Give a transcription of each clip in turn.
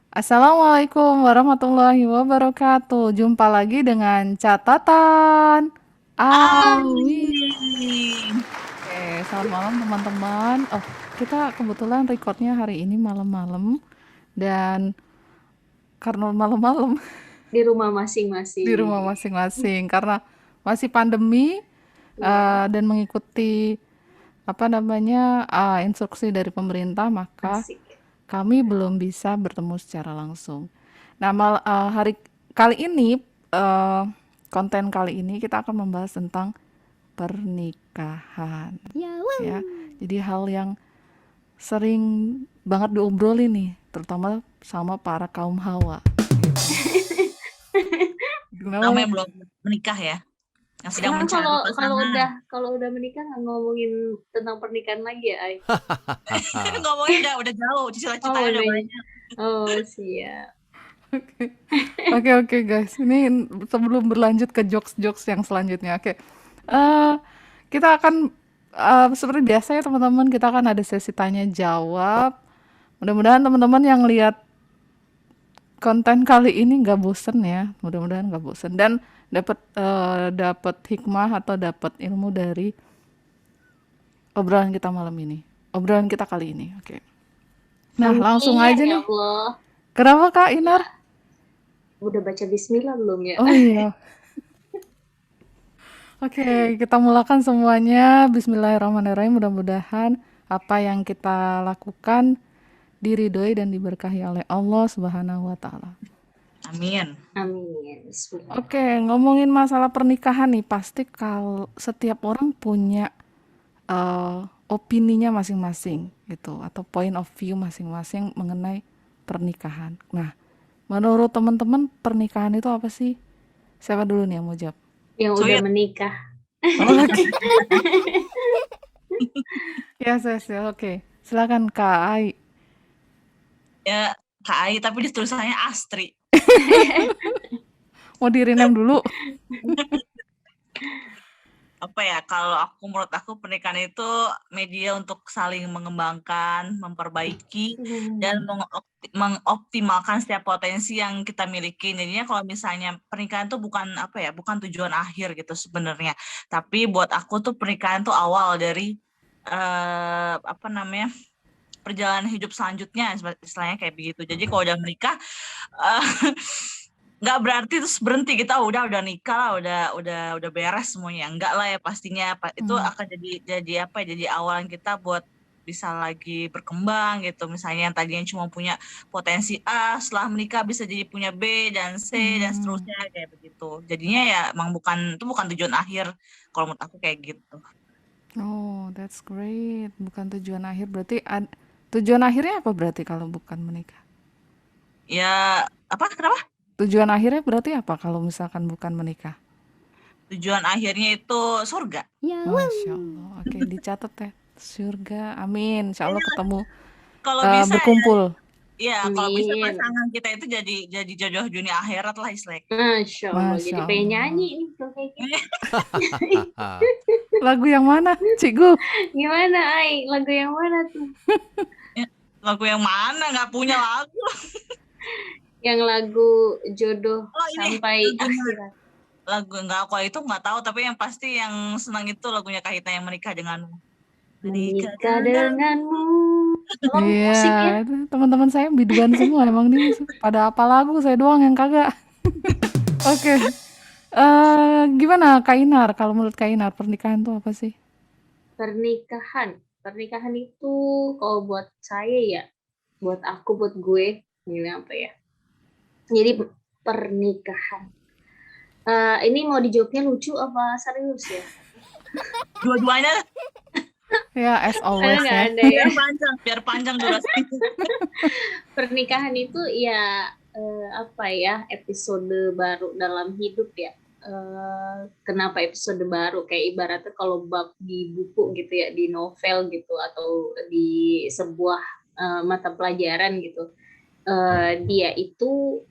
Assalamualaikum warahmatullahi wabarakatuh. Jumpa lagi dengan catatan Awi. Amin. Oke, selamat malam teman-teman. Oh, kita kebetulan recordnya hari ini malam-malam dan karena malam-malam Di rumah di masing-masing. rumah masing-masing karena masih pandemi Iya, dan mengikuti apa namanya instruksi dari pemerintah, maka asik. kami belum bisa bertemu secara langsung. Nah, hari kali ini, eh, konten kali ini kita akan membahas tentang pernikahan. Ya, jadi hal yang sering banget diobrolin nih, terutama sama para kaum hawa. Lama Kenapa? yang belum menikah ya, yang sedang Emang mencari kalau kalau pasangan. udah kalau udah menikah nggak ngomongin tentang pernikahan lagi ya, Ay? Ngomongnya udah jauh, cita-citanya Oh, udah udah. banyak. Oh, siap. Oke, oke guys, ini sebelum berlanjut ke jokes-jokes yang selanjutnya, oke. Eh, kita akan seperti biasa ya teman-teman, kita akan ada sesi tanya jawab. Mudah-mudahan teman-teman yang lihat konten kali ini nggak bosen ya, mudah-mudahan nggak bosen dan dapat hikmah atau dapat ilmu dari obrolan kita malam ini, obrolan kita kali ini. Oke. Nah, langsung Amin aja ya nih. Allah. Kenapa Kak Inar? Ya, udah baca bismillah belum ya? Oh iya. Oke, kita mulakan semuanya. Bismillahirrahmanirrahim. Mudah-mudahan apa yang kita lakukan diridhoi dan diberkahi oleh Allah Subhanahu wa taala. Amin. Amin. Bismillah. Oke, ngomongin masalah pernikahan nih, pasti kalau setiap orang punya opininya masing-masing gitu atau point of view masing-masing mengenai pernikahan. Nah, menurut teman-teman pernikahan itu apa sih? Siapa dulu nih yang mau jawab? Yang udah Sweet. menikah. Oh, oke. Yes, yes, yes. Oke. Silakan Kak Ai. Ya, Kak Ai, tapi di tulisannya Astri. Mau di rename dulu? Apa ya, kalau menurut aku pernikahan itu media untuk saling mengembangkan, memperbaiki, dan mengoptimalkan setiap potensi yang kita miliki. Jadinya kalau misalnya pernikahan itu bukan apa ya, bukan tujuan akhir gitu sebenarnya. Tapi buat aku tuh pernikahan tuh awal dari apa namanya, perjalanan hidup selanjutnya, istilahnya kayak begitu. Jadi kalau udah menikah, eh, nggak berarti terus berhenti kita udah nikah lah, udah beres semuanya, enggak lah ya pastinya. Itu akan jadi apa ya, jadi awalan kita buat bisa lagi berkembang gitu. Misalnya yang tadinya cuma punya potensi A, setelah menikah bisa jadi punya B dan C dan seterusnya kayak begitu. Jadinya ya emang itu bukan tujuan akhir kalau menurut aku kayak gitu. Oh, that's great. Bukan tujuan akhir, berarti tujuan akhirnya apa berarti kalau bukan menikah? Ya, apa, kenapa? Tujuan akhirnya berarti apa kalau misalkan bukan menikah? Tujuan akhirnya itu surga. Masya Allah. Oke, dicatat ya. Surga. Amin. Insya Allah ketemu, Kalau bisa berkumpul. ya, kalau bisa Amin. pasangan kita itu jadi jodoh dunia akhirat lah istilahnya. Masya Allah. Masya Jadi pengen nyanyi Allah. nih kalau kayak gitu. Lagu yang mana, Cikgu? Gimana, Ay? Lagu yang mana tuh? Lagu yang mana? Nggak punya lagu. Yang lagu jodoh Oh ini sampai lagunya, akhirat. lagu nggak, kalau itu nggak tahu, tapi yang pasti yang senang itu lagunya Kahitna, yang menikah denganmu. Menikah Menikah dengan denganmu. Tolong Iya, musik ya. itu teman-teman saya biduan semua emang nih. Pada apa lagu, saya doang yang kagak. Oke. Gimana Kak Inar? Kalau menurut Kak Inar, pernikahan tuh apa sih? Pernikahan. Pernikahan itu kalau buat saya ya, buat aku, buat gue, ini apa ya? Jadi pernikahan. Ini mau dijawabnya lucu apa serius ya? dua-duanya. Ya, as Karena always nggak ya. ada ya. Biar panjang durasinya. Pernikahan itu ya apa ya, episode baru dalam hidup ya. Kenapa episode baru? Kayak ibaratnya kalau bab di buku gitu ya, di novel gitu, atau di sebuah mata pelajaran gitu. Dia itu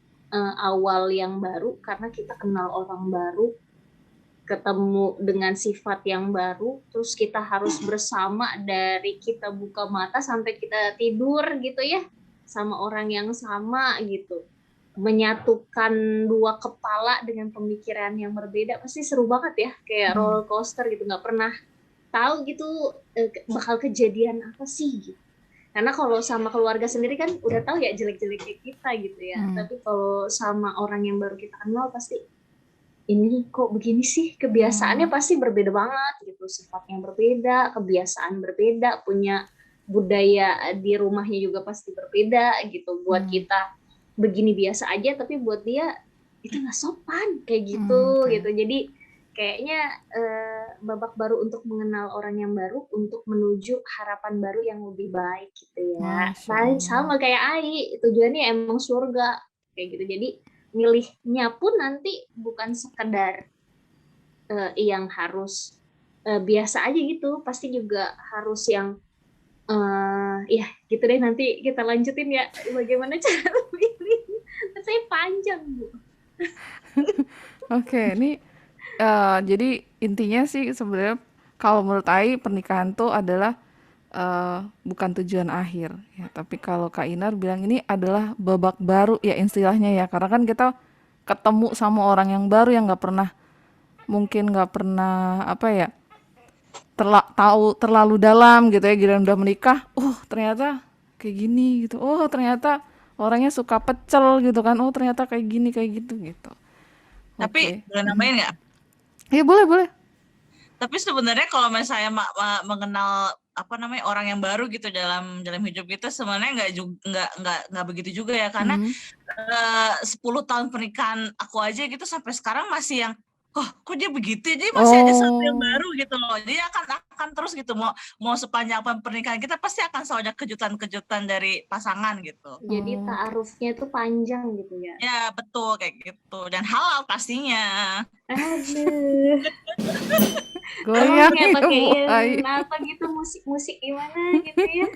awal yang baru karena kita kenal orang baru, ketemu dengan sifat yang baru, terus kita harus bersama dari kita buka mata sampai kita tidur gitu ya. sama orang yang sama gitu, menyatukan dua kepala dengan pemikiran yang berbeda pasti seru banget ya, kayak roller coaster gitu, nggak pernah tahu gitu bakal kejadian apa sih gitu. Karena kalau sama keluarga sendiri kan udah tahu ya jelek-jeleknya kita gitu ya. Tapi kalau sama orang yang baru kita kenal pasti ini kok begini sih, kebiasaannya pasti berbeda banget gitu, sifatnya berbeda, kebiasaan berbeda, punya budaya di rumahnya juga pasti berbeda gitu. Buat kita begini biasa aja, tapi buat dia itu nggak sopan kayak gitu gitu. Jadi kayaknya babak baru untuk mengenal orang yang baru, untuk menuju harapan baru yang lebih baik gitu ya. Nah, sama kayak Ai, tujuannya emang surga kayak gitu. Jadi milihnya pun nanti bukan sekedar yang harus biasa aja gitu, pasti juga harus yang ya gitu deh. Nanti kita lanjutin ya bagaimana cara memilih. Saya panjang Bu. Oke, ini jadi intinya sih sebenarnya kalau menurut Ai pernikahan tuh adalah bukan tujuan akhir ya, tapi kalau Kak Inar bilang ini adalah babak baru ya istilahnya ya, karena kan kita ketemu sama orang yang baru yang mungkin nggak pernah apa ya tahu terlalu dalam gitu ya, giliran udah menikah, ternyata kayak gini gitu, ternyata orangnya suka pecel gitu kan, ternyata kayak gini kayak gitu gitu. Tapi boleh nambahin nggak? Iya boleh. Tapi sebenarnya kalau misalnya mengenal orang yang baru gitu dalam hidup kita, sebenarnya nggak begitu juga ya, karena 10 tahun pernikahan aku aja gitu sampai sekarang masih yang kok dia begitu, jadi masih ada sesuatu yang baru gitu loh. Jadi akan terus gitu, mau sepanjang pernikahan kita pasti akan selalu ada kejutan-kejutan dari pasangan gitu. Jadi ta'arufnya tuh panjang gitu ya. Ya betul kayak gitu, dan halal pastinya. Aduh. Goyang kayak ya pakein apa gitu, musik gimana gitu ya.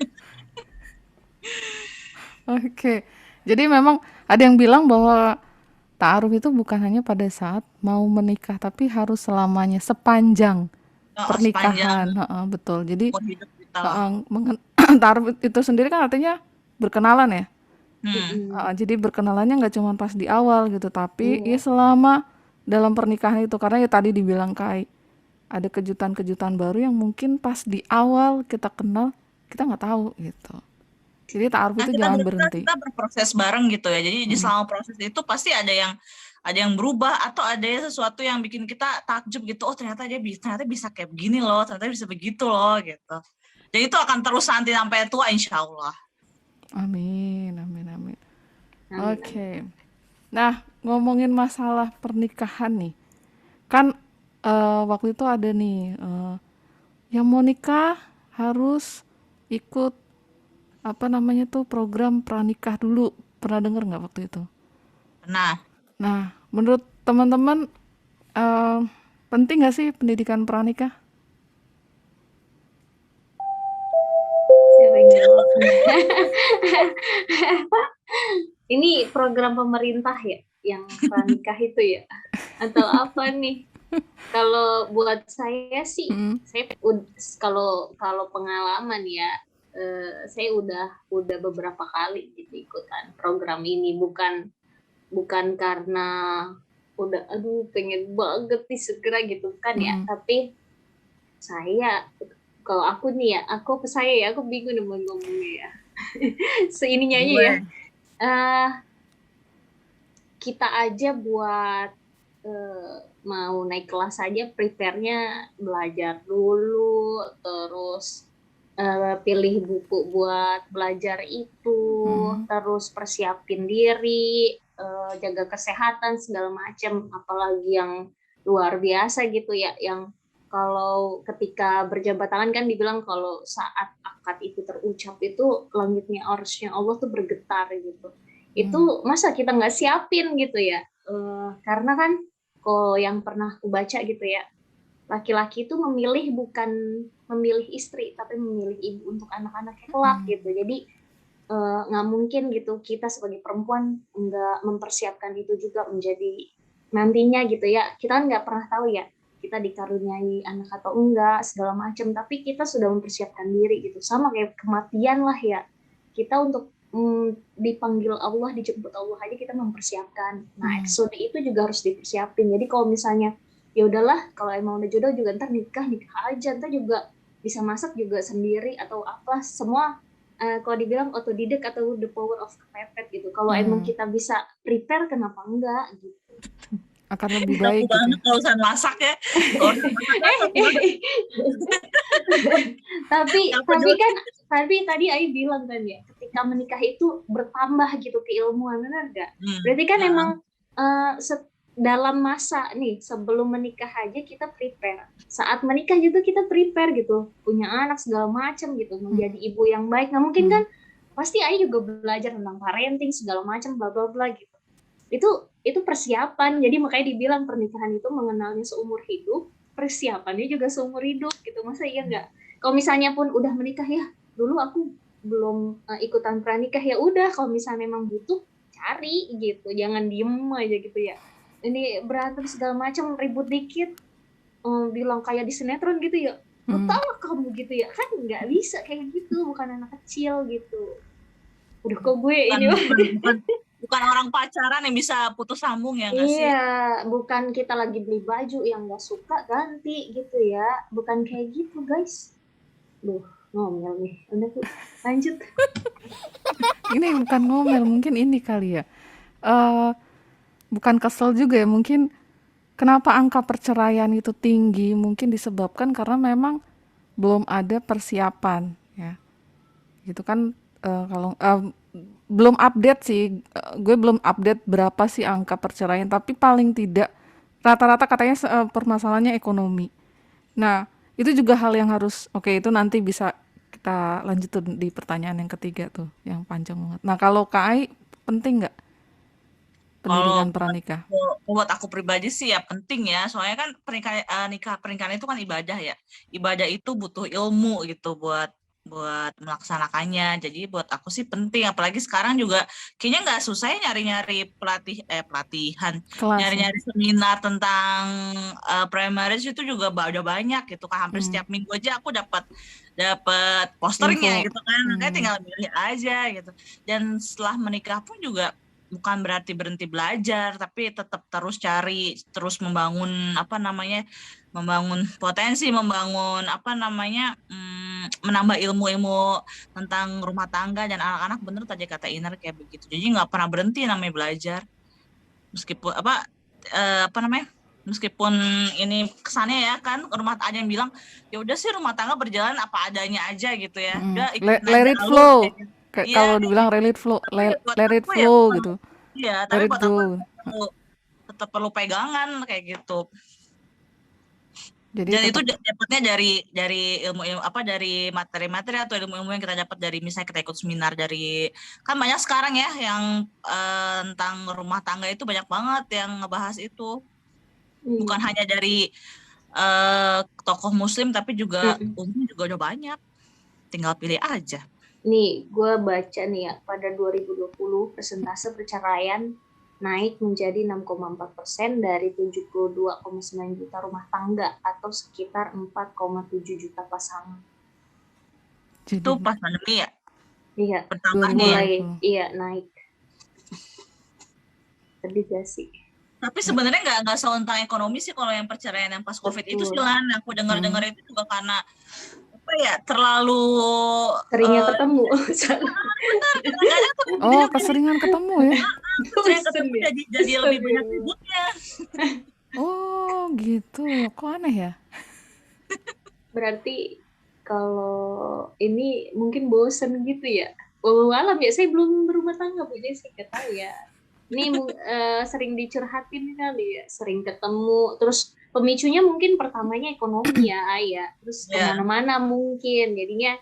Oke. Jadi memang ada yang bilang bahwa ta'aruf itu bukan hanya pada saat mau menikah, tapi harus selamanya sepanjang pernikahan. Betul. Jadi ta'aruf itu sendiri kan artinya berkenalan ya. Jadi berkenalannya nggak cuma pas di awal gitu, tapi ya selama dalam pernikahan itu, karena ya tadi dibilang Kai ada kejutan-kejutan baru yang mungkin pas di awal kita kenal kita nggak tahu gitu. Jadi ta'aruf itu jangan berhenti. Kita berproses bareng gitu ya. Jadi di selama proses itu pasti ada yang berubah, atau ada sesuatu yang bikin kita takjub gitu. Ternyata ternyata bisa kayak begini loh, ternyata bisa begitu loh gitu. Jadi itu akan terus nanti sampai tua insya Allah. Amin. Oke. Nah, ngomongin masalah pernikahan nih. Kan waktu itu ada nih yang mau nikah harus ikut program pranikah dulu. Pernah dengar nggak waktu itu? Nah, menurut teman-teman penting nggak sih pendidikan pranikah? Ini program pemerintah ya yang pranikah itu ya, atau apa nih? Kalau buat saya sih, saya kalau pengalaman ya, saya udah beberapa kali gitu ikutan program ini, bukan karena udah pengen banget nih segera gitu kan ya, tapi saya kalau aku nih ya, aku bingung dengan ngomongnya ya. Seininya aja ya. Kita aja buat mau naik kelas aja prepare-nya belajar dulu, terus pilih buku buat belajar itu, terus persiapin diri, jaga kesehatan segala macam, apalagi yang luar biasa gitu ya, yang kalau ketika berjabat tangan kan dibilang kalau saat akad itu terucap itu langitnya arsy-nya Allah tuh bergetar gitu. Itu masa kita nggak siapin gitu ya, karena kan kalau yang pernah aku baca gitu ya, laki-laki itu bukan memilih istri, tapi memilih ibu untuk anak-anaknya kelak gitu. Jadi nggak mungkin gitu kita sebagai perempuan nggak mempersiapkan itu juga menjadi nantinya gitu ya. Kita kan nggak pernah tahu ya kita dikaruniai anak atau enggak segala macam, tapi kita sudah mempersiapkan diri gitu. Sama kayak kematian lah ya, kita untuk dipanggil Allah, dijemput Allah aja kita mempersiapkan. Nah, Hmm. episode itu juga harus dipersiapin. Jadi kalau misalnya ya udahlah, kalau emang udah jodoh juga ntar nikah aja, ntar juga bisa masak juga sendiri atau apa, semua kalau dibilang otodidak atau the power of kepepet gitu. Kalau emang kita bisa prepare, kenapa enggak gitu. Akan lebih Aku baik gitu banget ya. kalau urusan masak ya. Kalau urusan masak kan aku banget. tapi Apa tapi dulu? kan tadi Ai bilang kan ya, ketika menikah itu bertambah gitu keilmuan, benar nggak? Berarti kan emang dalam masa nih sebelum menikah aja kita prepare, saat menikah juga kita prepare gitu, punya anak segala macam gitu, menjadi ibu yang baik. Nah mungkin kan pasti Ai juga belajar tentang parenting segala macam bla bla bla gitu. Itu persiapan. Jadi makanya dibilang pernikahan itu mengenalnya seumur hidup, persiapannya juga seumur hidup gitu. Masa iya nggak? Kalau misalnya pun udah menikah, ya dulu aku belum ikutan pranikah, ya udah kalau misalnya memang butuh cari gitu, jangan diem aja gitu ya. Ini berantem segala macam, ribut dikit, bilang kayak di sinetron gitu ya, tahu kamu gitu ya, kan nggak bisa kayak gitu, bukan anak kecil gitu. Udah kok gue ini bukan orang pacaran yang bisa putus sambung ya nggak sih? iya, bukan kita lagi beli baju yang nggak suka ganti gitu ya, bukan kayak gitu guys. Duh, ngomel nih, udah tuh lanjut. Ini bukan ngomel, mungkin ini kali ya. Bukan kesel juga ya, mungkin kenapa angka perceraian itu tinggi, mungkin disebabkan karena memang belum ada persiapan ya. Gitu kan, kalau belum update sih, gue belum update berapa sih angka perceraian, tapi paling tidak rata-rata katanya permasalahannya ekonomi. Nah, itu juga hal yang harus, oke itu nanti bisa kita lanjut tuh di pertanyaan yang ketiga tuh, yang panjang banget. Nah, kalau KAI penting nggak Kalau pendidikan pranikah? buat aku pribadi sih ya penting ya, soalnya kan pernikahan itu kan ibadah ya. Ibadah itu butuh ilmu gitu buat melaksanakannya. Jadi buat aku sih penting, apalagi sekarang juga kayaknya nggak susah ya nyari-nyari pelatihan, Kelas ya? nyari-nyari seminar tentang pre-marriage itu juga udah banyak gitu kan. Hampir setiap minggu aja aku dapat dapat posternya Info. gitu kan. Makanya tinggal milih aja gitu. Dan setelah menikah pun juga bukan berarti berhenti belajar, tapi tetap terus cari, terus membangun membangun potensi, membangun menambah ilmu-ilmu tentang rumah tangga dan anak-anak. Bener tadi kata Iner kayak begitu. Jadi nggak pernah berhenti namanya belajar, meskipun meskipun ini kesannya ya kan ada yang bilang ya udah sih rumah tangga berjalan apa adanya aja gitu ya, udah ikutin Let aja it alur flow. kayak gitu. Iya, Kalau kayak dibilang gitu. let, Buat let it aku ya flow gitu. iya, Let tapi it buat aku go. tetap perlu pegangan kayak gitu. Jadi Dan itu tetap dapatnya dari ilmu-ilmu dari materi-materi atau ilmu-ilmu yang kita dapat dari misalnya kita ikut seminar dari, kan banyak sekarang ya yang tentang rumah tangga itu banyak banget yang ngebahas itu. Bukan hanya dari tokoh muslim tapi juga umum juga udah banyak. Tinggal pilih aja. Nih, gue baca nih ya, pada 2020 persentase perceraian naik menjadi 6,4% dari 72,9 juta rumah tangga atau sekitar 4,7 juta pasangan. jadi Itu pas pandemi ya? Iya, Bertambahnya ya? mulai naik. Sedih gak sih? Tapi sebenarnya nggak selalu tentang ekonomi sih kalau yang perceraian yang pas COVID itu sih, Lan. Aku dengar-dengar itu juga karena apa ya, terlalu seringnya ketemu. oh keseringan ketemu ya. Sering ketemu jadi lebih banyak ributnya. Oh gitu, kok aneh ya. Berarti kalau ini mungkin bosen gitu ya. Walau ya, saya belum berumah tangga Bu, jadi saya nggak tahu ya. Ini sering dicurhatin kali ya, sering ketemu. Terus pemicunya mungkin pertamanya ekonomi ya, Ayah. Terus kemana-mana mungkin, jadinya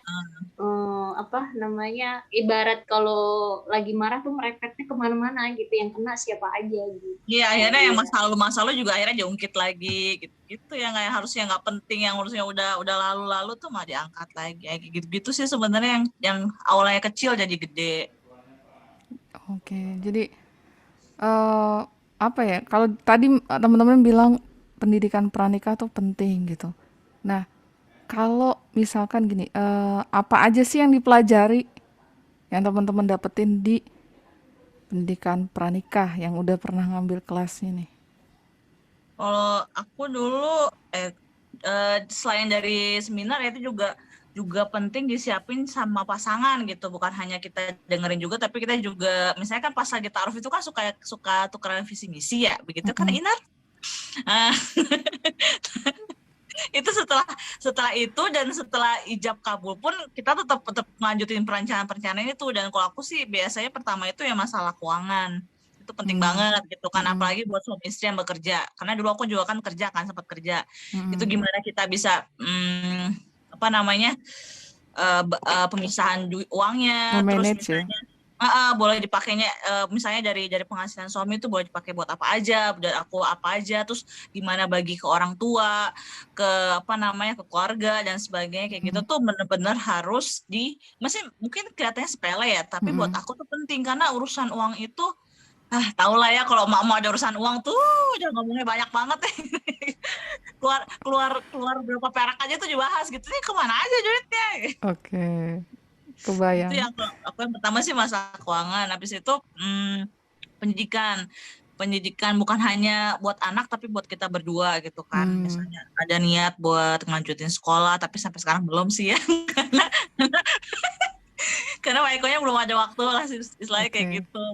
ibarat kalau lagi marah tuh merepetnya kemana-mana gitu, yang kena siapa aja gitu. Iya, akhirnya yang masalah juga akhirnya diungkit lagi gitu yang kayak harusnya nggak penting, yang harusnya udah lalu-lalu tuh malah diangkat lagi kayak gitu sih sebenarnya yang awalnya kecil jadi gede. Oke, jadi apa ya? Kalau tadi teman-teman bilang pendidikan pranikah tuh penting gitu. Nah, kalau misalkan gini, apa aja sih yang dipelajari yang teman-teman dapetin di pendidikan pranikah yang udah pernah ngambil kelasnya nih? Kalau aku dulu selain dari seminar itu juga penting disiapin sama pasangan gitu, bukan hanya kita dengerin juga, tapi kita juga misalnya kan pas lagi taaruf itu kan suka suka tukeran visi misi ya, begitu kan Mm-mm. Inar? Ah, itu setelah itu dan setelah ijab kabul pun kita tetap lanjutin perencanaan itu. Dan kalau aku sih biasanya pertama itu ya masalah keuangan itu penting Hmm. banget gitu kan, Mm-mm. apalagi buat suami istri yang bekerja, karena dulu aku juga kan kerja kan, sempat kerja. Itu Mm-mm. gimana kita bisa apa namanya pemisahan uangnya, terus Nge-manage ya. misalnya boleh dipakainya misalnya dari penghasilan suami itu boleh dipakai buat apa aja, dan aku apa aja, terus gimana bagi ke orang tua, ke apa namanya ke keluarga dan sebagainya kayak gitu Mm. tuh bener-bener harus masih mungkin kelihatannya sepele ya, tapi buat Mm-mm. aku tuh penting karena urusan uang itu tau lah ya, kalau mau ada urusan uang tuh udah ngomongnya banyak banget keluar keluar keluar berapa perak aja tuh dibahas gitu, nih kemana aja duitnya. Oke, Itu kebayang. yang aku yang pertama sih masalah keuangan. Habis itu pendidikan. Pendidikan bukan hanya buat anak tapi buat kita berdua gitu kan. Hmm. Misalnya ada niat buat ngelanjutin sekolah tapi sampai sekarang belum sih ya. karena karena Waikonya belum ada waktu lah istilahnya kayak Oke. gitu.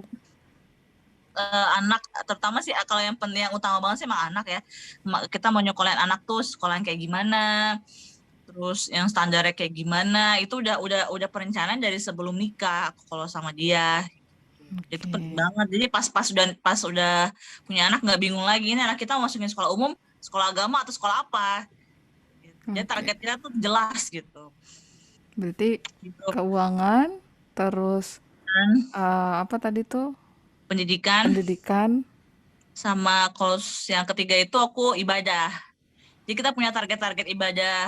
Anak terutama sih kalau yang penting yang utama banget sih emang anak ya. Kita mau nyokolain anak tuh sekolah yang kayak gimana, terus yang standarnya kayak gimana, itu udah perencanaan dari sebelum nikah kalau sama dia. Itu penting Oke. banget. Jadi pas udah punya anak nggak bingung lagi ini anak kita masukin sekolah umum, sekolah agama atau sekolah apa. Jadi Oke. target kita tuh jelas gitu. Berarti Gitu keuangan, terus kan. apa tadi tuh? Pendidikan Pendidikan. sama kalau yang ketiga itu aku ibadah. Jadi kita punya target-target ibadah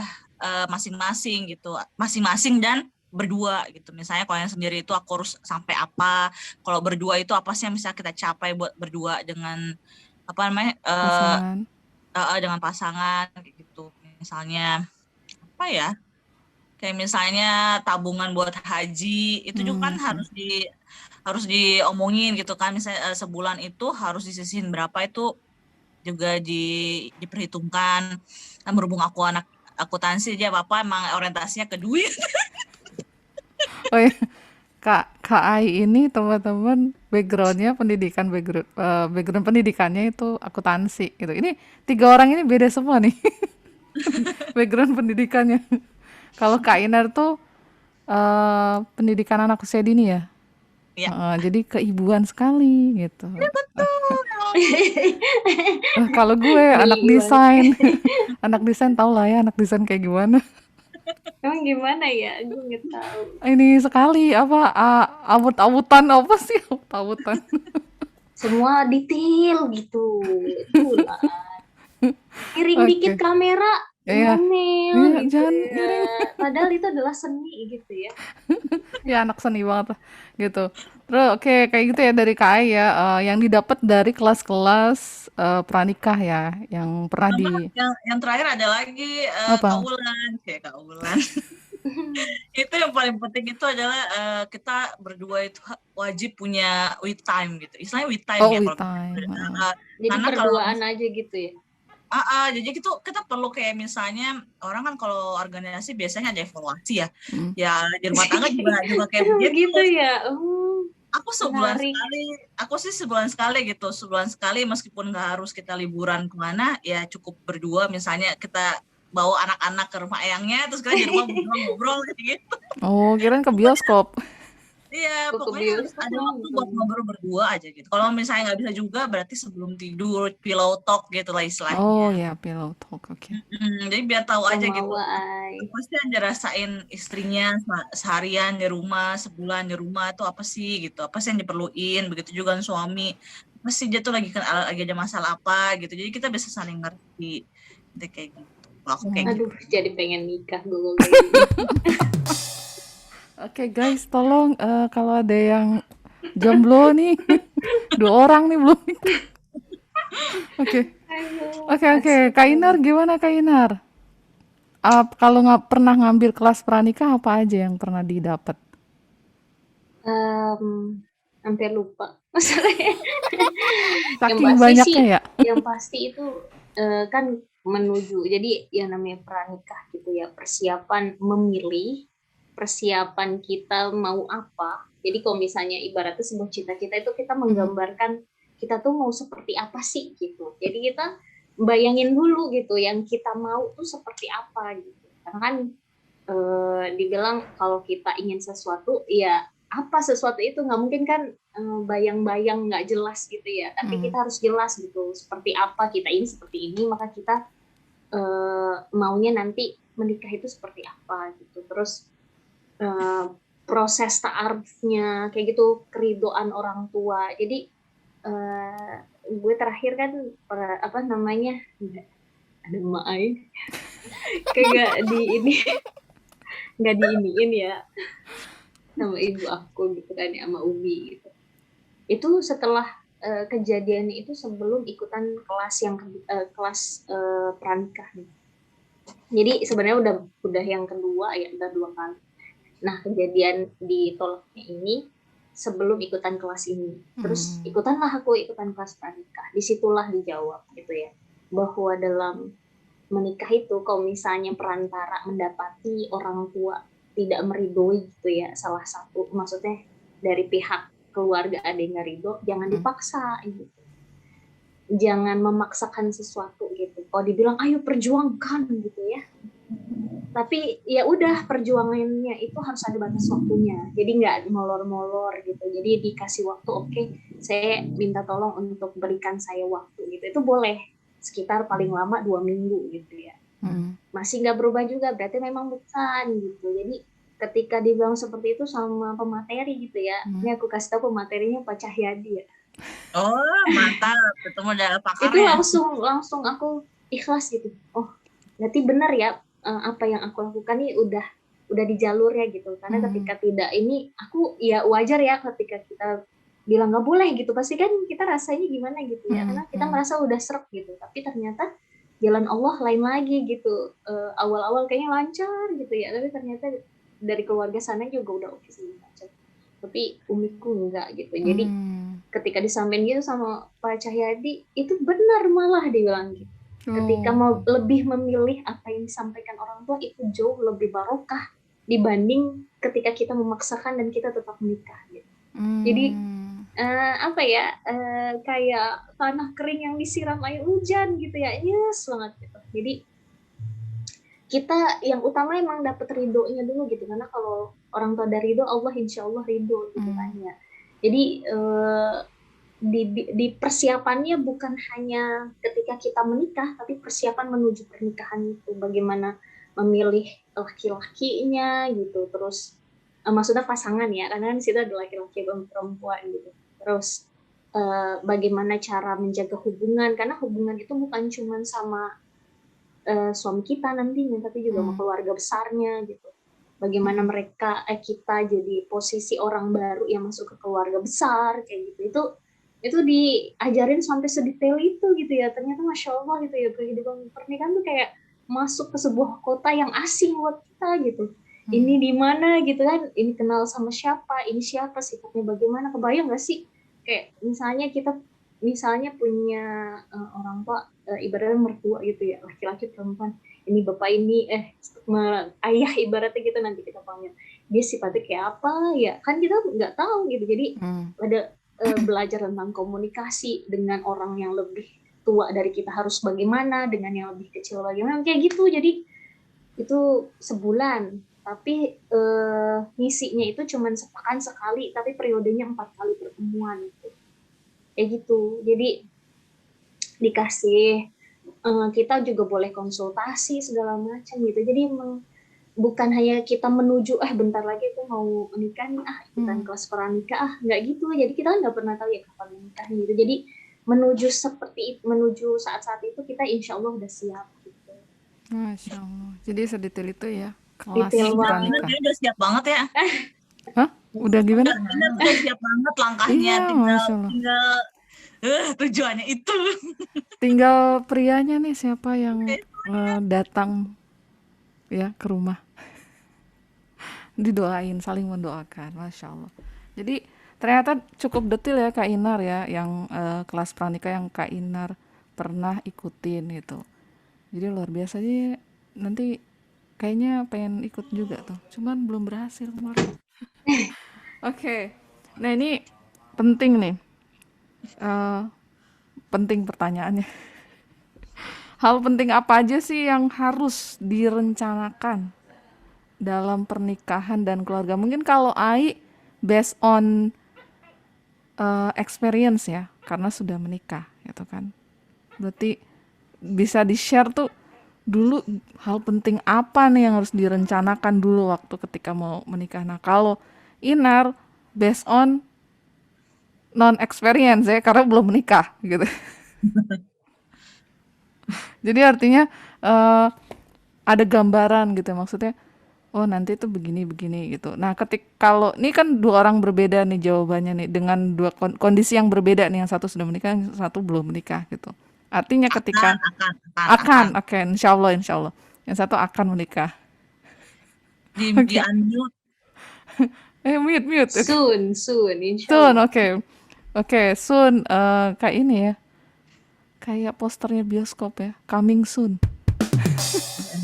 masing-masing gitu, masing-masing dan berdua gitu. Misalnya kalau yang sendiri itu aku harus sampai apa, kalau berdua itu apa sih yang bisa kita capai buat berdua dengan apa namanya Pasangan. dengan pasangan kayak gitu. Misalnya apa ya? Kayak misalnya tabungan buat haji itu juga kan Hmm. harus diomongin gitu kan. Misalnya sebulan itu harus disisihin berapa, itu juga diperhitungkan. Kan berhubung aku anak akuntansi, dia apa emang orientasinya ke duit. Oh ya, Kak Ai ini teman-teman backgroundnya pendidikan, background pendidikannya itu akuntansi gitu. Ini 3 orang ini beda semua nih background pendidikannya. Kalau Kak Inar tuh pendidikan anak usia dini ya. Ya, Jadi keibuan sekali gitu. betul. Kalau gue anak Gimana? desain, anak desain tau lah ya anak desain kayak gimana. Emang gimana ya? Gue nggak tahu. Ini sekali apa awut-awutan apa sih awut-awutan. Semua detail gitu. Itulah. Miring dikit Oke, kamera, iya, ngomel iya gitu jangan ya. miring. Padahal itu adalah seni gitu ya. Ya anak seni banget lah, gitu. Terus oke kayak gitu ya dari KAI ya, yang didapat dari kelas-kelas pranikah ya, yang pernah Sama di yang terakhir ada lagi Kak apa? Ulan, kayak Kak Ulan. Itu yang paling penting itu adalah kita berdua itu wajib punya we time gitu. Istilahnya we time Oh, ya we kalau time. Jadi karena kalau berduaan aja gitu ya. jadi kita perlu kayak misalnya orang kan kalau organisasi biasanya ada evaluasi ya. Mm. Ya di rumah tangga juga kayak Begitu begitu. ya. Aku Menarik. sebulan sekali gitu, sebulan sekali meskipun nggak harus kita liburan kemana, ya cukup berdua misalnya kita bawa anak-anak ke rumah eyangnya, terus kita di rumah ngobrol kayak gitu. Oh, kirain ke bioskop. Iya, Kok ke pokoknya harus bioskop ada waktu buat nonton. ngobrol berdua aja gitu. Kalau misalnya nggak bisa juga, berarti sebelum tidur, pillow talk gitu lah Oh istilahnya. ya, pillow talk. Oke. Jadi biar tahu aja gitu, Pemawa ay. apa sih yang dirasain istrinya seharian di rumah, sebulan di rumah itu apa sih gitu, apa sih yang diperluin, begitu juga kan suami, apa sih dia tuh lagi ada masalah apa gitu, jadi kita bisa saling ngerti, gitu kayak gitu. Kalau aku kayak gitu. Aduh, jadi pengen nikah gue kayak gini. Oke guys, tolong kalau ada yang jomblo nih, 2 orang nih belum nikah. Oke, Aduh, oke. Kak Inar gimana Kak Inar? Kalau nggak pernah ngambil kelas pranikah apa aja yang pernah didapat? Hampir lupa masalahnya. Yang Saking pasti sih, banyaknya ya. yang pasti itu kan menuju. Jadi yang namanya pranikah gitu ya, persiapan memilih, persiapan kita mau apa. Jadi kalau misalnya ibaratnya sebuah cita-cita itu kita menggambarkan kita tuh mau seperti apa sih gitu. Jadi kita bayangin dulu gitu yang kita mau tuh seperti apa gitu. Karena kan dibilang kalau kita ingin sesuatu ya apa sesuatu itu nggak mungkin kan bayang-bayang nggak jelas gitu ya, tapi kita harus jelas gitu seperti apa kita ini, seperti ini, maka kita maunya nanti menikah itu seperti apa gitu. Terus proses ta'arufnya kayak gitu, keridoan orang tua. Jadi gue terakhir kan apa namanya, ada maai kayak di ini nggak diiniin ya sama ibu aku gitu kan ya, sama Umi gitu. Itu setelah kejadian itu sebelum ikutan kelas yang kelas pranikah nih. Jadi sebenarnya udah yang kedua ya, udah 2 kali. Nah, kejadian ditolaknya ini sebelum ikutan kelas ini. Terus ikutan kelas pranikah. Disitulah dijawab gitu ya, bahwa dalam menikah itu kalau misalnya perantara mendapati orang tua tidak meridoi gitu ya, salah satu, maksudnya dari pihak keluarga ada yang nggak ridho, jangan dipaksa gitu. Jangan memaksakan sesuatu gitu. Kalau dibilang ayo perjuangkan gitu ya, tapi ya udah, perjuangannya itu harus ada batas waktunya. Jadi nggak molor-molor gitu. Jadi dikasih waktu, oke, saya minta tolong untuk berikan saya waktu gitu. Itu boleh sekitar paling lama 2 minggu gitu ya. Masih nggak berubah juga, berarti memang bukan gitu. Jadi ketika dibilang seperti itu sama pemateri gitu ya, ini aku kasih tahu pematerinya Pak Cahyadi ya. Oh, mantap, ketemu dengan pakarnya. Itu langsung aku ikhlas gitu. Oh, berarti benar ya apa yang aku lakukan ini udah di jalur ya gitu. Karena ketika tidak ini, aku ya wajar ya ketika kita bilang nggak boleh gitu, pasti kan kita rasanya gimana gitu ya, karena kita merasa udah srek gitu, tapi ternyata jalan Allah lain lagi gitu. Awal-awal kayaknya lancar gitu ya, tapi ternyata dari keluarga sana juga udah oke sih lancar, tapi umiku enggak gitu. Jadi ketika disampaikan gitu sama Pak Cahyadi, itu benar malah dibilang gitu. Ketika mau lebih memilih apa yang disampaikan orang tua, itu jauh lebih barokah dibanding ketika kita memaksakan dan kita tetap menikah gitu. Jadi apa ya, kayak tanah kering yang disiram air hujan gitu ya, yes banget gitu. Jadi kita yang utama emang dapet ridhonya dulu gitu, karena kalau orang tua ada ridho, Allah insya Allah ridho gitu kan ya. Jadi di persiapannya bukan hanya ketika kita menikah, tapi persiapan menuju pernikahan itu, bagaimana memilih laki-lakinya gitu, terus maksudnya pasangan ya, karena di situ ada laki-laki dan perempuan gitu. Terus bagaimana cara menjaga hubungan, karena hubungan itu bukan cuma sama suami kita nantinya, tapi juga sama keluarga besarnya gitu. Bagaimana kita jadi posisi orang baru yang masuk ke keluarga besar kayak gitu. Itu diajarin sampai sedetail itu gitu ya. Ternyata Masya Allah gitu ya, kehidupan pernikahan tuh kayak masuk ke sebuah kota yang asing buat kita gitu. Ini di mana gitu kan, ini kenal sama siapa, ini siapa, sifatnya bagaimana, kebayang gak sih? Kayak misalnya kita punya orang tua, ibaratnya mertua gitu ya, laki-laki perempuan, ini bapak ini ayah ibaratnya gitu, nanti kita panggil dia sifatnya kayak apa ya, kan kita nggak tahu gitu. Jadi ada belajar tentang komunikasi dengan orang yang lebih tua dari kita harus bagaimana, dengan yang lebih kecil bagaimana, kayak gitu. Jadi itu sebulan, tapi ngisinya itu cuma sepekan sekali, tapi periodenya 4 kali pertemuan gitu. Kayak gitu. Jadi dikasih, kita juga boleh konsultasi segala macam gitu. Jadi bukan hanya kita menuju bentar lagi aku mau menikah nih, ikutan kelas pranikah, nggak gitu. Jadi kita nggak pernah tahu ya kapan menikah gitu. Jadi menuju saat-saat itu kita insya Allah udah siap gitu. Masya Allah. Jadi sedetail itu ya kelas Detail pranikah. Dia udah siap banget ya. Hah? Udah gimana? Udah siap banget langkahnya, Iya, Masya Allah. tinggal tujuannya itu. Tinggal prianya nih siapa yang datang ya ke rumah. Didoain, saling mendoakan, Masya Allah. Jadi ternyata cukup detail ya Kak Inar ya, yang kelas pranikah yang Kak Inar pernah ikutin gitu. Jadi luar biasa aja. Nanti kayaknya pengen ikut juga tuh, cuman belum berhasil kemarin. Oke, nah ini penting nih, eh, penting pertanyaannya. Hal penting apa aja sih yang harus direncanakan dalam pernikahan dan keluarga? Mungkin kalau Ai based on experience ya, karena sudah menikah gitu kan. Berarti bisa di-share tuh dulu hal penting apa nih yang harus direncanakan dulu waktu ketika mau menikah. Nah, kalau Inar based on non experience ya karena belum menikah gitu. Jadi artinya eh, ada gambaran gitu maksudnya. Oh nanti itu begini-begini gitu. Nah kalau ini kan dua orang berbeda nih jawabannya nih dengan dua kondisi yang berbeda nih, yang satu sudah menikah, yang satu belum menikah gitu. Artinya ketika akan oke, insya Allah, yang satu akan menikah. di Oke, unmute. mute mute. Oke. Soon, Soon, insyaallah. oke, oke, soon. Kayak ini ya, kayak posternya bioskop ya, coming soon.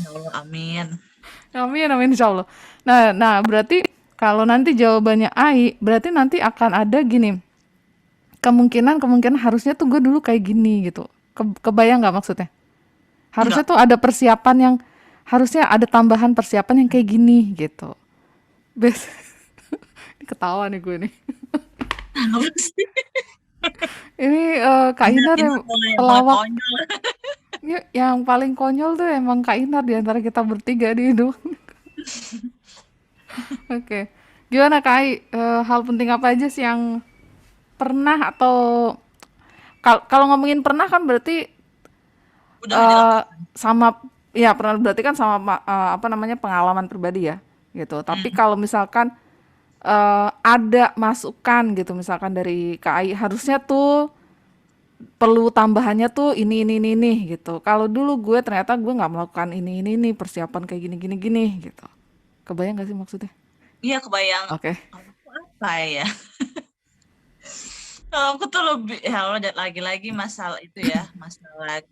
Ya Allah, amin. Amin, amin insya Allah. Nah, berarti kalau nanti jawabannya AI, berarti nanti akan ada gini, kemungkinan harusnya tuh gue dulu kayak gini gitu. Kebayang nggak maksudnya? Harusnya Enggak. tuh ada persiapan yang, harusnya ada tambahan persiapan yang kayak gini gitu. Bes, ini ketawa nih gue nih. Apa sih? Ini Kak Inar Ini yang mulai pelawak. konyol. Ini yang paling konyol tuh emang Kak Inar di antara kita bertiga di itu. Oke. Gimana Kak Ai? Hal penting apa aja sih yang pernah atau kalau ngomongin pernah kan berarti Udah dilakukan. sama ya pernah berarti kan sama apa namanya pengalaman pribadi ya gitu. Tapi Hmm. kalau misalkan ada masukan gitu misalkan dari KAI harusnya tuh perlu tambahannya tuh ini gitu. Kalau dulu gue ternyata gue nggak melakukan ini persiapan kayak gini gitu. Kebayang gak sih maksudnya? Iya kebayang. Oke. Kalau aku apa ya? Kalau aku tuh lebih ya Allah, lagi-lagi masalah itu ya, masalah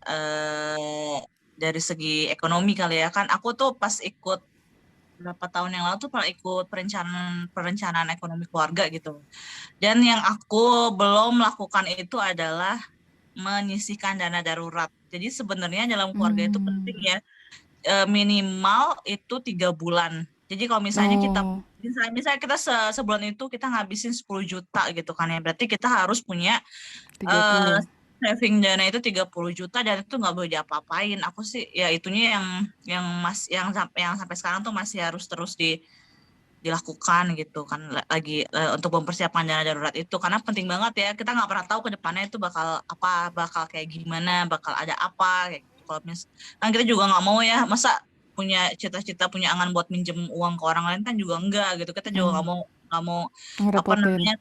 dari segi ekonomi kali ya kan. Aku tuh pas ikut berapa tahun yang lalu tuh pernah ikut perencanaan ekonomi keluarga gitu. Dan yang aku belum lakukan itu adalah menyisihkan dana darurat. Jadi sebenarnya dalam keluarga itu penting Hmm. ya, minimal itu 3 bulan. Jadi kalau misalnya Oh, misalnya kita sebulan itu kita ngabisin 10 juta gitu kan ya, berarti kita harus punya eh 30. saving dana itu 30 juta dan itu nggak boleh diapa-apain. Aku sih ya itunya yang sampai sekarang tuh masih harus terus dilakukan gitu kan, lagi untuk mempersiapkan dana darurat itu karena penting banget ya, kita nggak pernah tahu ke depannya itu bakal kayak gimana, bakal ada apa kayak gitu. Kalau kan kita juga nggak mau ya, masa punya cita-cita punya angan buat minjem uang ke orang lain kan juga enggak gitu, kita juga nggak mau apa ngerepotin. namanya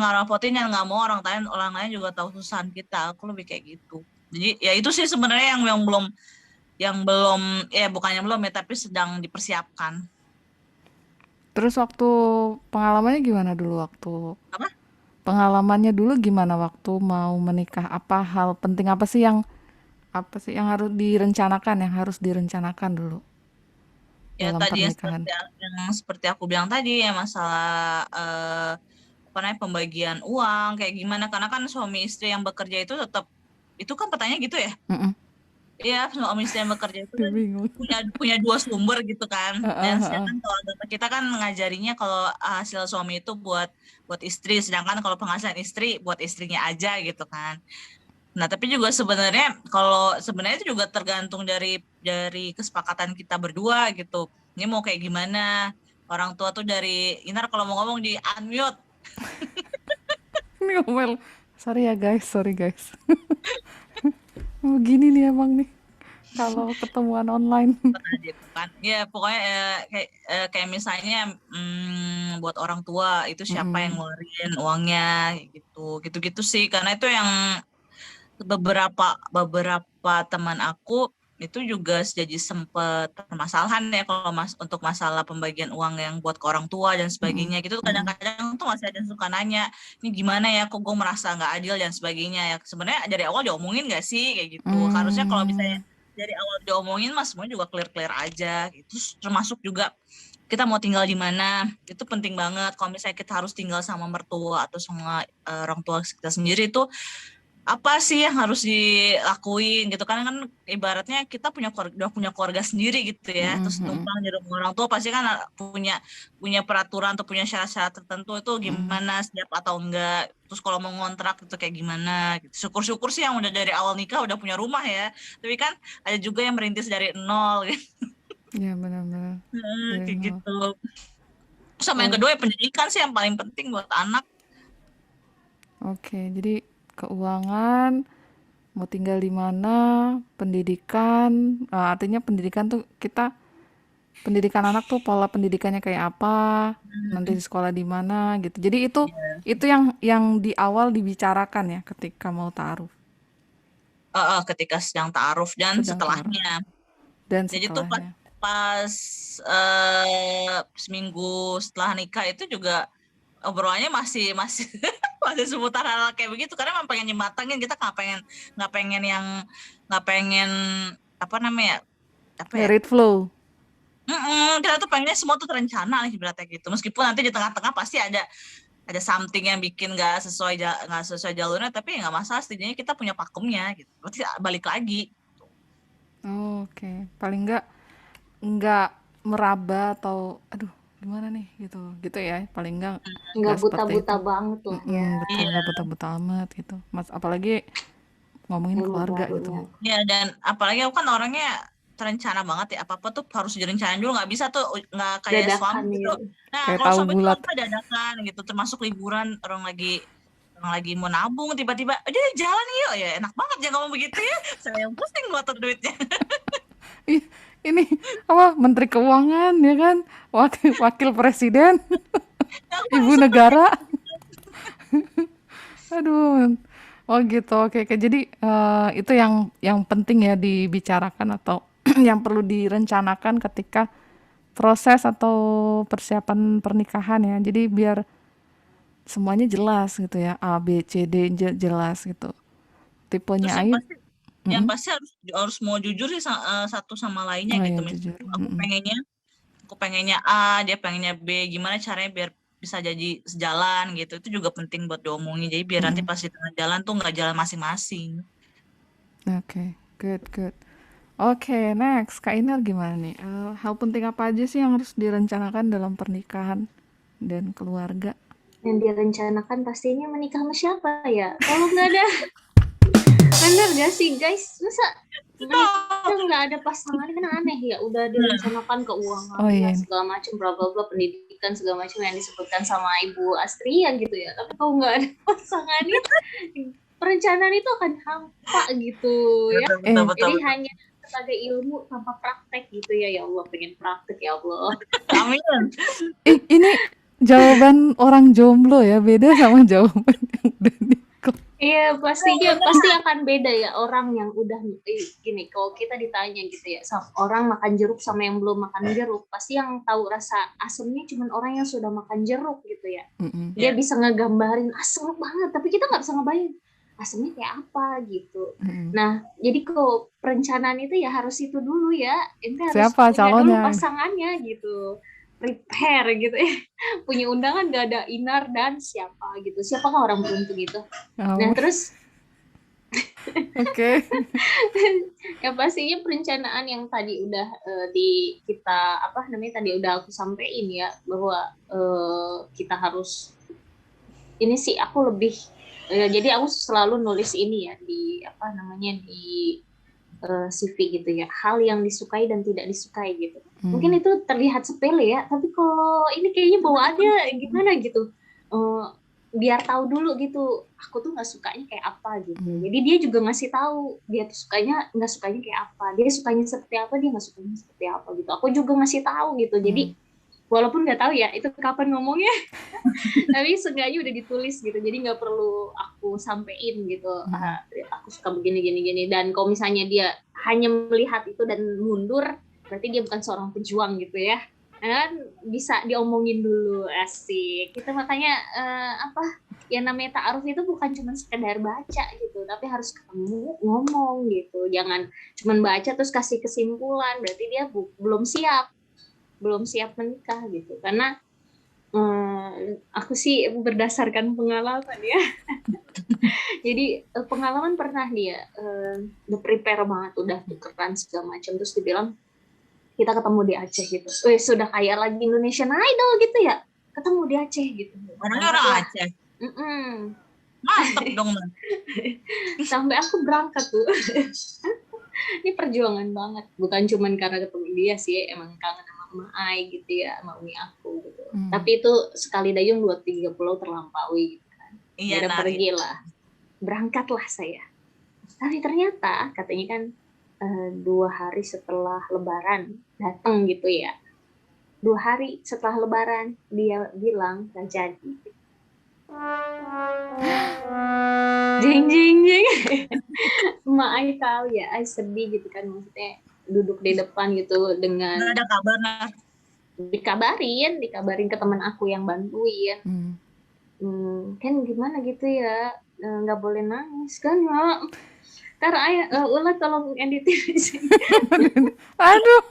nggak rapotin dan nggak mau orang lain juga tahu kesusahan kita. Aku lebih kayak gitu. Jadi ya itu sih sebenarnya yang belum ya bukannya belum ya tapi sedang dipersiapkan. Terus waktu pengalamannya gimana dulu waktu Apa? pengalamannya dulu gimana waktu mau menikah? Apa hal penting apa sih yang harus direncanakan, yang harus direncanakan dulu Ya dalam tadi pernikahan? yang seperti aku bilang tadi ya, masalah apa namanya pembagian uang kayak gimana, karena kan suami istri yang bekerja itu tetap, itu kan pertanyaan gitu ya. Mm-mm. Iya, suami istri yang bekerja itu kan Bingung. punya dua sumber gitu kan. Dan Heeh, heeh. sedangkan kalau agama kita kan ngajarinya kalau hasil suami itu buat buat istri, sedangkan kalau penghasilan istri buat istrinya aja gitu kan. Nah, tapi juga sebenarnya itu juga tergantung dari kesepakatan kita berdua gitu. Ini mau kayak gimana? Orang tua tuh Inar kalau mau ngomong di unmute. Ini ngomel. Sorry guys. Begini nih emang nih kalau ketemuan online. Gitu kan. Ya, pokoknya kayak misalnya buat orang tua itu siapa yang Mm-mm. ngeluarin uangnya gitu. Gitu-gitu sih karena itu yang beberapa beberapa teman aku itu juga jadi sempet permasalahan ya kalau untuk masalah pembagian uang yang buat ke orang tua dan sebagainya gitu. Kadang-kadang tuh masih ada yang suka nanya, ini gimana ya, kok gue merasa nggak adil dan sebagainya ya. Sebenarnya dari awal diomongin nggak sih kayak gitu. Harusnya kalau misalnya dari awal diomongin mas semuanya juga clear aja gitu. Terus termasuk juga kita mau tinggal di mana itu penting banget. Kalau misalnya kita harus tinggal sama mertua atau sama orang tua kita sendiri itu apa sih yang harus dilakuin gitu kan ibaratnya kita udah punya keluarga sendiri gitu ya, terus numpang di rumah orang tua pasti kan punya peraturan atau punya syarat-syarat tertentu itu gimana siap atau enggak, terus kalau mau ngontrak itu kayak gimana gitu. Syukur-syukur sih yang udah dari awal nikah udah punya rumah ya, tapi kan ada juga yang merintis dari nol gitu. Iya benar-benar. Kayak gitu. Sama yang kedua ya pendidikan sih yang paling penting buat anak. Oke, jadi keuangan, mau tinggal di mana, pendidikan, artinya pendidikan tuh pendidikan anak tuh pola pendidikannya kayak apa, nanti di sekolah di mana gitu. Jadi itu yang di awal dibicarakan ya ketika mau ta'aruf. Ketika sedang ta'aruf dan setelahnya. Dan Jadi tuh setelahnya. pas seminggu setelah nikah itu juga obrolannya masih masih seputar hal kayak begitu karena emang pengen nyematangin, kita nggak pengen apa namanya apa ya, Merit flow. kita tuh pengennya semua tuh terencana nih berarti gitu, meskipun nanti di tengah-tengah pasti ada something yang bikin nggak sesuai jalurnya, tapi nggak masalah, setidaknya kita punya pakemnya gitu, berarti balik lagi. Oke. Paling nggak meraba atau aduh gimana nih gitu ya, paling nggak buta-buta banget lah ya. Betul, nggak buta-buta amat gitu mas, apalagi ngomongin keluarga gitu ya. Dan apalagi aku kan orangnya terencana banget ya, apa tuh harus direncanain dulu, nggak bisa tuh nggak kayak Dadakan suami gitu. Nah kayak kalau tahu suami bulat. tuh apa dadakan gitu, termasuk liburan orang lagi mau nabung tiba-tiba udah jalan yuk, ya enak banget ya ngomong begitu ya, saya yang pusing ngotot duitnya. Ini apa, Menteri Keuangan ya kan, wakil presiden, ibu negara. Aduh. Oh gitu. Oke. Jadi itu yang penting ya dibicarakan atau yang perlu direncanakan ketika proses atau persiapan pernikahan ya. Jadi biar semuanya jelas gitu ya, A B C D jelas gitu. Tipenya Ayu. Yang pasti harus mau jujur sih satu sama lainnya gitu. Jujur. Aku pengennya A, dia pengennya B, gimana caranya biar bisa jadi sejalan gitu. Itu juga penting buat diomongin, jadi biar nanti pas di tengah jalan tuh nggak jalan masing-masing. Oke, good. Oke, next Kak Iner gimana nih? Hal penting apa aja sih yang harus direncanakan dalam pernikahan dan keluarga? Yang direncanakan pastinya menikah sama siapa ya? Kalau nggak ada, bener gak sih guys? Masa menikah nggak ada pasangan kan aneh ya? Udah direncanakan keuangan, segala macam, bla bla bla, pendidikan segala macam yang disebutkan sama Ibu Astria gitu ya. Tapi kalau nggak ada pasangannya, perencanaan itu akan hampa gitu ya. Jadi hanya sebagai ilmu tanpa praktek gitu ya. Ya Allah, pengen praktek ya Allah. Amin. Ini jawaban orang jomblo ya, beda sama jawaban yang udah nikah. Iya, pasti akan beda ya orang yang udah gini. Kalau kita ditanya gitu ya, orang makan jeruk sama yang belum makan jeruk, pasti yang tahu rasa asemnya cuma orang yang sudah makan jeruk gitu ya. Dia bisa ngegambarin asem banget, tapi kita nggak bisa ngebayangin asemnya kayak apa gitu. Nah, jadi kalau perencanaan itu ya harus itu dulu ya. Ente harus punya dulu pasangannya gitu. Prepare gitu ya, punya undangan gak ada Inar dan siapa gitu, siapakah orang beruntung itu. Nah terus Oke. Ya pastinya perencanaan yang tadi udah tadi udah aku sampein ya, bahwa kita harus ini sih aku lebih jadi aku selalu nulis ini ya di di CV gitu ya, hal yang disukai dan tidak disukai gitu. Mungkin itu terlihat sepele ya, tapi kalau ini kayaknya bawaannya gimana gitu, biar tahu dulu gitu, aku tuh nggak sukanya kayak apa gitu. Jadi dia juga ngasih tahu dia tuh nggak sukanya kayak apa, dia sukanya seperti apa, dia nggak sukanya seperti apa gitu. Aku juga ngasih tahu gitu. Jadi walaupun nggak tahu ya itu kapan ngomongnya, tapi seenggaknya udah ditulis gitu, jadi nggak perlu aku sampein gitu. Aku suka begini. Dan kalau misalnya dia hanya melihat itu dan mundur, berarti dia bukan seorang pejuang gitu ya. Kan bisa diomongin dulu, asik. Kita makanya yang namanya ta'aruf itu bukan cuma sekedar baca gitu, tapi harus ketemu ngomong gitu. Jangan cuma baca terus kasih kesimpulan, berarti dia belum siap menikah gitu. Karena aku sih berdasarkan pengalaman ya. Jadi pengalaman pernah dia udah prepare banget, udah bukeran segala macam, terus dibilang kita ketemu di Aceh gitu. Sudah kayak lagi Indonesian Idol gitu ya, ketemu di Aceh gitu. Orangnya orang Aceh. Mantep dong, Man. Sampai aku berangkat tuh. Ini perjuangan banget, bukan cuman karena ketemu dia sih, emang kangen sama Mak Ai gitu ya, sama Umi aku gitu. Tapi itu sekali dayung 2-3 pulau terlampaui gitu kan. Iya, Udah pergilah, berangkatlah saya. Tapi ternyata katanya kan 2 hari setelah Lebaran datang gitu ya. 2 hari setelah Lebaran dia bilang gak jadi. Jeng jeng jeng. Mak Ai tahu ya, Ai sedih gitu kan, maksudnya duduk di depan gitu dengan nggak ada kabar. Nah, dikabarin ke teman aku yang bantuin. Kan gimana gitu ya, nggak boleh nangis kan ya. Ntar Ula tolong editin di sini. Aduh,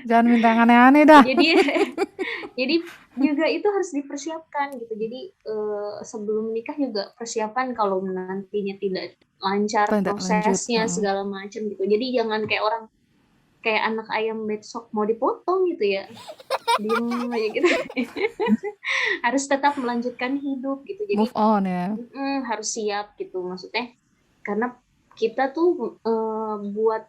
jangan minta yang aneh-aneh dah. Jadi juga itu harus dipersiapkan gitu. Jadi sebelum nikah juga persiapan kalau nantinya tidak lancar prosesnya segala macam gitu. Jadi jangan kayak anak ayam besok mau dipotong gitu ya, diem aja gitu. Harus tetap melanjutkan hidup gitu. Jadi move on ya. Harus siap gitu, maksudnya karena kita tuh buat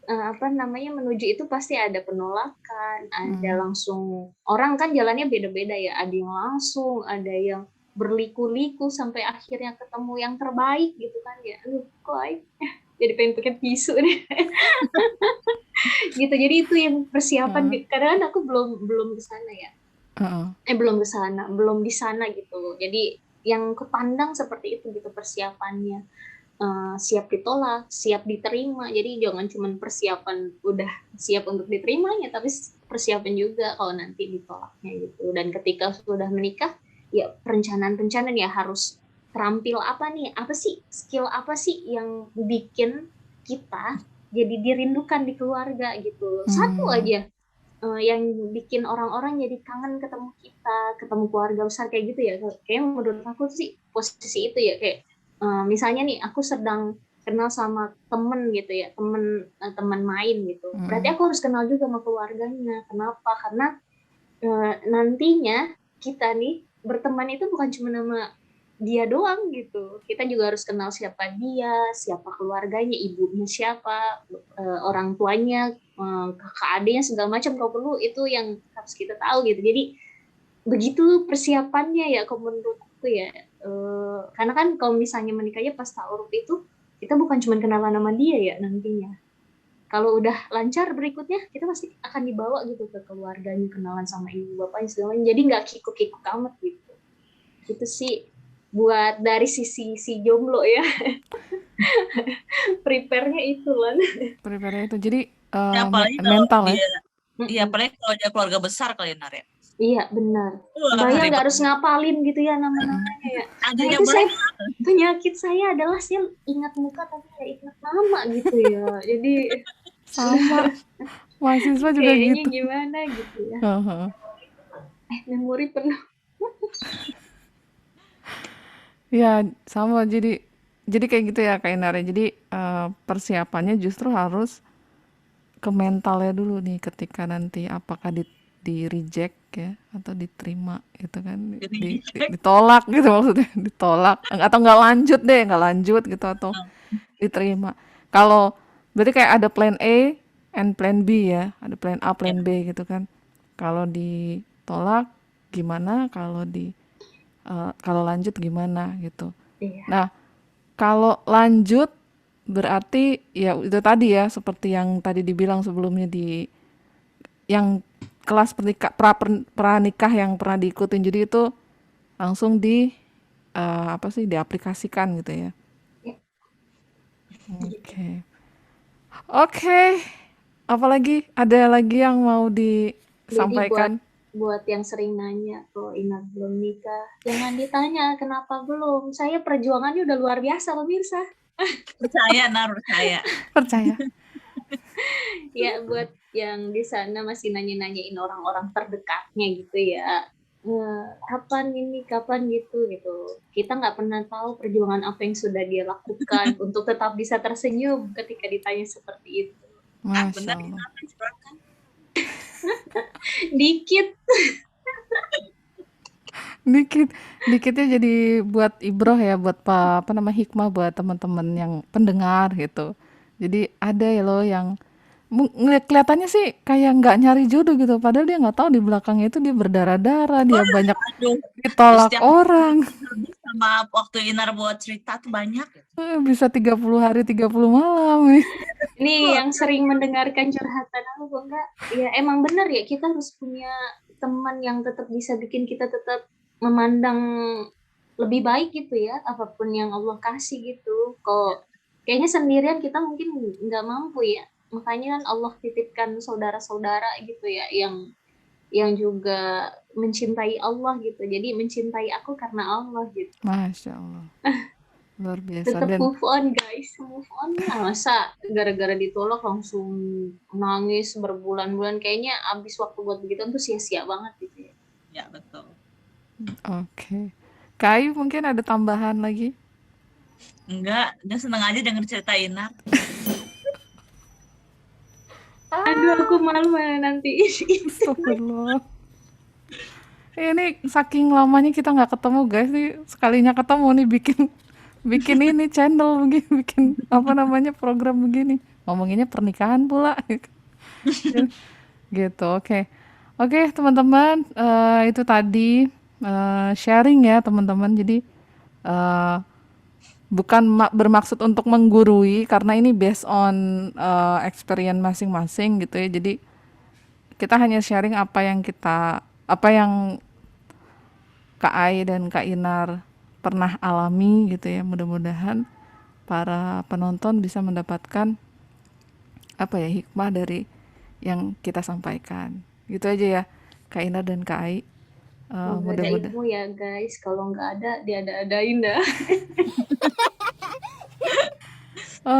menuju itu pasti ada penolakan, ada langsung, orang kan jalannya beda-beda ya, ada yang langsung, ada yang berliku-liku sampai akhirnya ketemu yang terbaik gitu kan ya. Kok jadi pengen pakai tisu nih. Gitu, jadi itu yang persiapan. Kadang aku belum ke sana ya. Belum di sana gitu. Jadi yang kepandang seperti itu gitu persiapannya. Siap ditolak, siap diterima. Jadi jangan cuma persiapan udah siap untuk diterimanya, tapi persiapan juga kalau nanti ditolaknya gitu. Dan ketika sudah menikah, ya perencanaan ya harus terampil apa nih? Apa sih skill apa sih yang bikin kita jadi dirindukan di keluarga gitu. Satu aja yang bikin orang-orang jadi kangen ketemu kita, ketemu keluarga besar kayak gitu ya. Kayak menurut aku sih posisi itu ya, kayak misalnya nih aku sedang kenal sama temen gitu ya, teman main gitu. Berarti aku harus kenal juga sama keluarganya. Kenapa? Karena nantinya kita nih berteman itu bukan cuma nama dia doang gitu. Kita juga harus kenal siapa dia, siapa keluarganya, ibunya siapa, orang tuanya, kakak adiknya segala macam kalau perlu itu yang harus kita tahu gitu. Jadi begitu persiapannya ya kalau menurut aku ya. Karena kan kalau misalnya menikahnya pas ta'aruf itu kita bukan cuma kenalan sama dia ya nantinya. Kalau udah lancar berikutnya kita pasti akan dibawa gitu ke keluarganya, kenalan sama ibu bapaknya segala macam. Jadi nggak kikuk-kikuk amat gitu. Itu sih buat dari sisi si jomblo ya. Prepare-nya itu lah. Prepare-nya itu. Jadi mental ya. Iya, apalagi kalau dia keluarga besar kali ya, Nar ya. Iya, benar. Bayang nggak harus ngapalin gitu ya nama-namanya ya. Adanya penyakit saya adalah saya ingat muka tapi nggak ingat nama gitu ya. Jadi sama mahasiswa juga kayaknya gitu. Gimana gitu ya. Memori penuh. Ya sama, jadi kayak gitu ya Kak Inar. Jadi persiapannya justru harus ke mentalnya dulu nih, ketika nanti apakah di reject ya atau diterima gitu kan, ditolak gitu maksudnya, ditolak atau nggak lanjut gitu, atau diterima. Kalau berarti kayak ada plan A and plan B ya, ada plan A, plan B gitu kan. Kalau ditolak gimana, kalau lanjut gimana gitu. Nah, kalau lanjut berarti ya itu tadi ya, seperti yang tadi dibilang sebelumnya yang kelas pranikah yang pernah diikutin, jadi itu langsung diaplikasikan gitu ya. Oke. Oke, apalagi ada lagi yang mau Jadi disampaikan? buat yang sering nanya kok Ina belum nikah, jangan ditanya kenapa belum. Saya perjuangannya udah luar biasa pemirsa. Percaya, Nar, percaya. Percaya. Ya buat yang di sana masih nanya-nanyain orang-orang terdekatnya gitu ya. Kapan ini, kapan gitu. Kita nggak pernah tahu perjuangan apa yang sudah dia lakukan untuk tetap bisa tersenyum ketika ditanya seperti itu. Ah, Masya benar, Allah. Ina, silakan. Dikit. Dikitnya jadi buat ibroh ya, buat apa nama hikmah buat teman-teman yang pendengar gitu. Jadi ada ya loh yang kelihatannya sih kayak nggak nyari jodoh gitu, padahal dia nggak tahu di belakangnya itu dia berdarah-darah, dia banyak Aduh, ditolak setiap orang. sama waktu Inar buat cerita tuh banyak. Bisa 30 hari 30 malam. Ini yang sering mendengarkan curhatan aku kok enggak. Ya emang benar ya, kita harus punya teman yang tetap bisa bikin kita tetap memandang lebih baik gitu ya, apapun yang Allah kasih gitu. Kok kayaknya sendirian kita mungkin nggak mampu ya. Makanya kan Allah titipkan saudara-saudara gitu ya, yang juga mencintai Allah gitu. Jadi mencintai aku karena Allah gitu. Masya Allah, luar biasa. Tetap Dan move on guys, move on lah. Masa gara-gara ditolak langsung nangis berbulan-bulan, kayaknya abis waktu buat begitu tuh sia-sia banget gitu ya. Ya, betul. oke, Kak Ayu mungkin ada tambahan lagi? Enggak, dia seneng aja denger cerita Inar. Aduh aku malu mana nanti. Astagfirullah. Ini saking lamanya kita nggak ketemu guys, nih sekalinya ketemu nih bikin bikin ini channel begini, bikin apa namanya program begini, ngomonginnya pernikahan pula. Gitu. Oke teman-teman, itu tadi sharing ya teman-teman. Jadi eh, bukan bermaksud untuk menggurui, karena ini based on experience masing-masing gitu ya. Jadi kita hanya sharing apa yang Kak Ai dan Kak Inar pernah alami gitu ya. Mudah-mudahan para penonton bisa mendapatkan apa ya, hikmah dari yang kita sampaikan. Gitu aja ya Kak Inar dan Kak Ai. Semoga ada Mudah-mudahan. ilmu ya guys, kalau nggak ada diada-adain dah.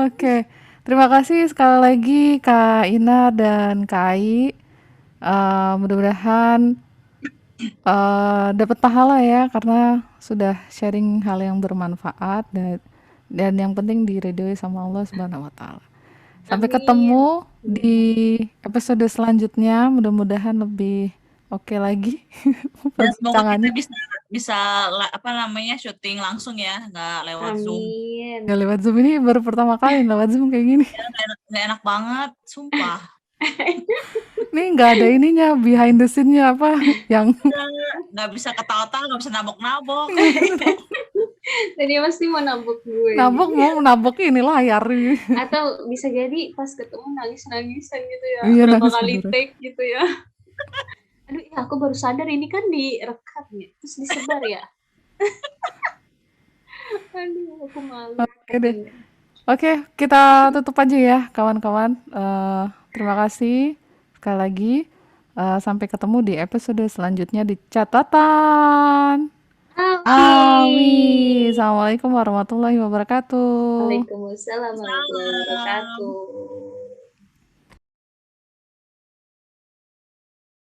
Oke. Terima kasih sekali lagi Kak Inar dan Kak Ai. Mudah-mudahan dapat pahala ya, karena sudah sharing hal yang bermanfaat, dan yang penting diridhoi sama Allah Subhanahu wa taala. Sampai Amin. ketemu di episode selanjutnya, mudah-mudahan lebih oke lagi Dan semoga kita perbincangannya. bisa apa namanya syuting langsung ya, nggak lewat Zoom. Amin. Gak lewat Zoom, ini baru pertama kali lewat Zoom kayak gini. Ya, nggak enak banget, sumpah. Ini nggak ada ininya, behind the scene-nya apa yang Nggak bisa ketawa-tawa, nggak bisa nabok-nabok. Tadi pasti mau nabok gue. mau nabok ini layar. Atau bisa jadi pas ketemu nangis-nangisan gitu ya. Iya, Berapa nangis kali beneran. take gitu ya. Aduh ya aku baru sadar ini kan direkam ya. Terus disebar ya. Aduh aku malu. Oke deh. Oke, kita tutup aja ya kawan-kawan. Terima kasih sekali lagi. Sampai ketemu di episode selanjutnya di catatan. Awi. Assalamualaikum warahmatullahi wabarakatuh. Waalaikumsalam warahmatullahi wabarakatuh.